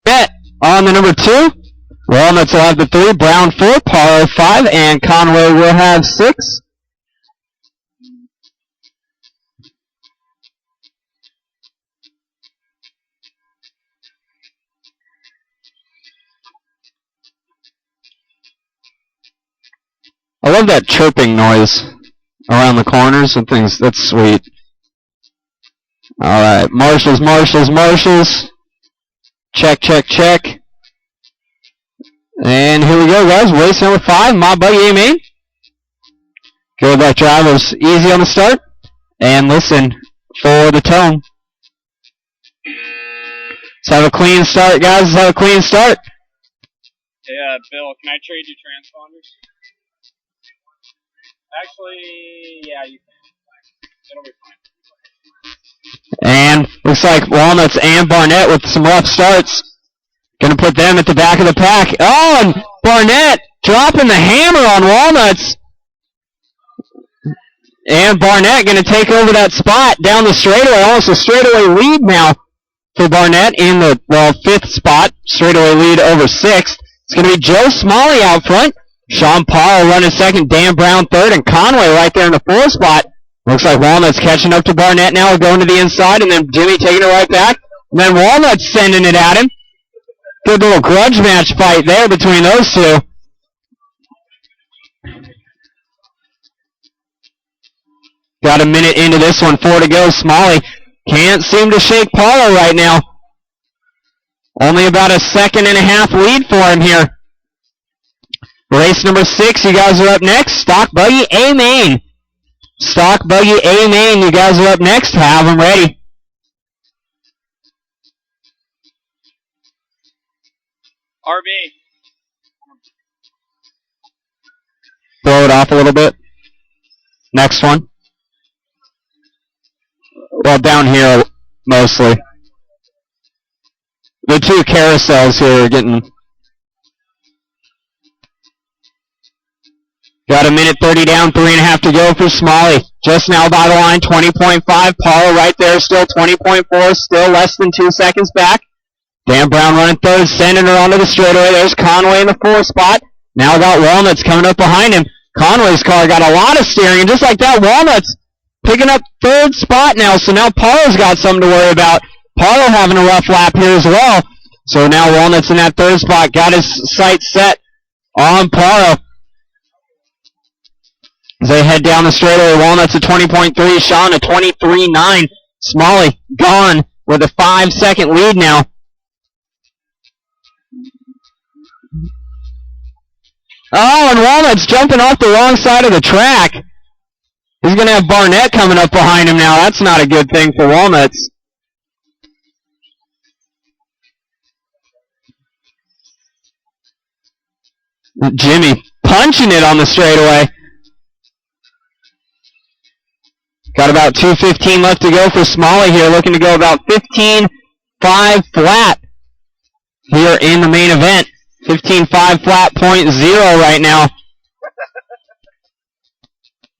bet on the number 2. Walnuts will have the 3, Brown 4, Par 5, and Conway will have 6. I love that chirping noise around the corners and things. That's sweet. All right, Marshalls, Marshalls, Marshalls. Check, check, check. And here we go, guys. Race number 5, Mod Buggy A main. Go back drivers, easy on the start. And listen for the tone. Let's have a clean start, guys. Let's have a clean start. Hey, Bill, can I trade you transponders? Actually, yeah, you can. It'll be fine. And looks like Walnuts and Barnett with some rough starts. Going to put them at the back of the pack. Oh, and Barnett dropping the hammer on Walnuts. And Barnett going to take over that spot down the straightaway. Almost a straightaway lead now for Barnett in the, 5th spot. Straightaway lead over 6th. It's going to be Joe Smalley out front. Sean Parr running 2nd. Dan Brown 3rd. And Conway right there in the 4th spot. Looks like Walnuts catching up to Barnett now, going to the inside, and then Jimmy taking it right back. And then Walnuts sending it at him. Good little grudge match fight there between those two. Got a minute into this one, 4 to go. Smalley can't seem to shake Paulo right now. Only about a 2.5 lead for him here. Race number 6, you guys are up next. Stock Buggy A main. Stock Buggy A main, you guys are up next. Have them ready. RB. Throw it off a little bit. Next one. Well, down here mostly. The 2 carousels here are getting... Got a minute 30 down, 3.5 to go for Smalley. Just now by the line, 20.5. Paula right there, still 20.4, still less than 2 seconds back. Dan Brown running 3rd, sending her onto the straightaway. There's Conway in the 4th spot. Now got Walnuts coming up behind him. Conway's car got a lot of steering, and just like that, Walnuts picking up 3rd spot now. So now Paula's got something to worry about. Paula having a rough lap here as well. So now Walnuts in that 3rd spot, got his sights set on Paula. As they head down the straightaway, Walnuts at 20.3, Sean at 23.9. Smalley gone with a 5-second lead now. Oh, and Walnuts jumping off the wrong side of the track. He's going to have Barnett coming up behind him now. That's not a good thing for Walnuts. Jimmy punching it on the straightaway. Got about 2:15 left to go for Smalley here, looking to go about 15.5 flat here in the main event. 15.5 flat, 0.0 right now.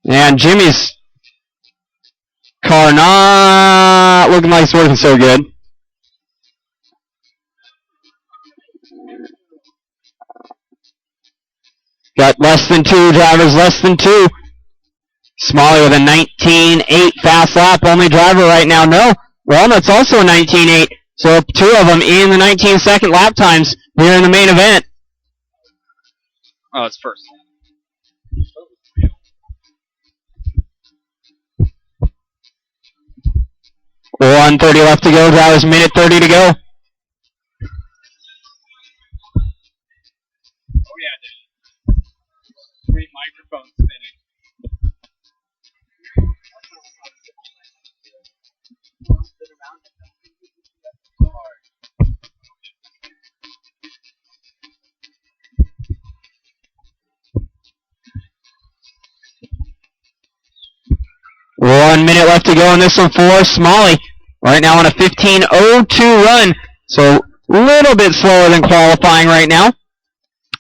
And Jimmy's car not looking like it's working so good. Got less than 2 drivers, less than 2. Smalley with a 19.8 fast lap, only driver right now. No, Walnut's also a 19.8. So 2 of them in the 19-second lap times here in the main event. Oh, it's first. 1:30 left to go, drivers, minute 30 to go. Oh yeah, dude. Sweet microphone spinning. One minute left to go in this one for Smalley. Right now on a 15.02 run. So a little bit slower than qualifying right now.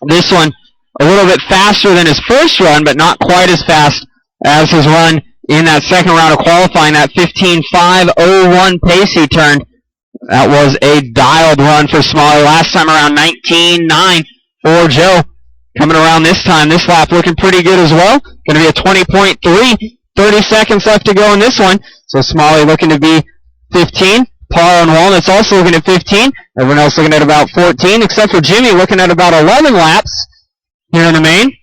This one a little bit faster than his first run, but not quite as fast as his run in that second round of qualifying. That 15.501 pace he turned That was a dialed run for Smalley. Last time around 19.9 for Joe. Coming around this time, this lap looking pretty good as well. Going to be a 20.3. 30 seconds left to go in this one. So Smalley looking to be 15. Parr and Walnuts also looking at 15. Everyone else looking at about 14, except for Jimmy looking at about 11 laps here in the main.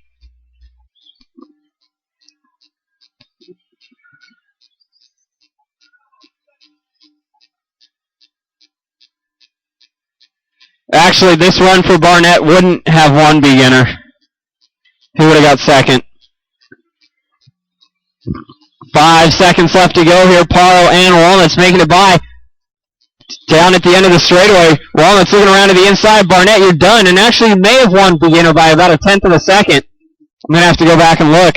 Actually, this run for Barnett wouldn't have one beginner. He would have got second. 5 seconds left to go here. Parr and Walnuts making it by. Down at the end of the straightaway. Walnuts looking around to the inside. Barnett, you're done. And actually may have won beginner by about a tenth of a second. I'm going to have to go back and look.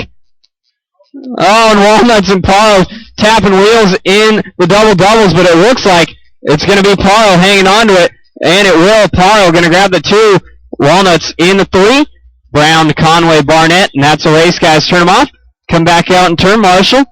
Oh, and Walnuts and Parr tapping wheels in the double-doubles, but it looks like it's going to be Parr hanging on to it. And it will. Parr going to grab the 2. Walnuts in the 3. Brown, Conway, Barnett. And that's a race, guys. Turn them off. Come back out and turn, Marshall.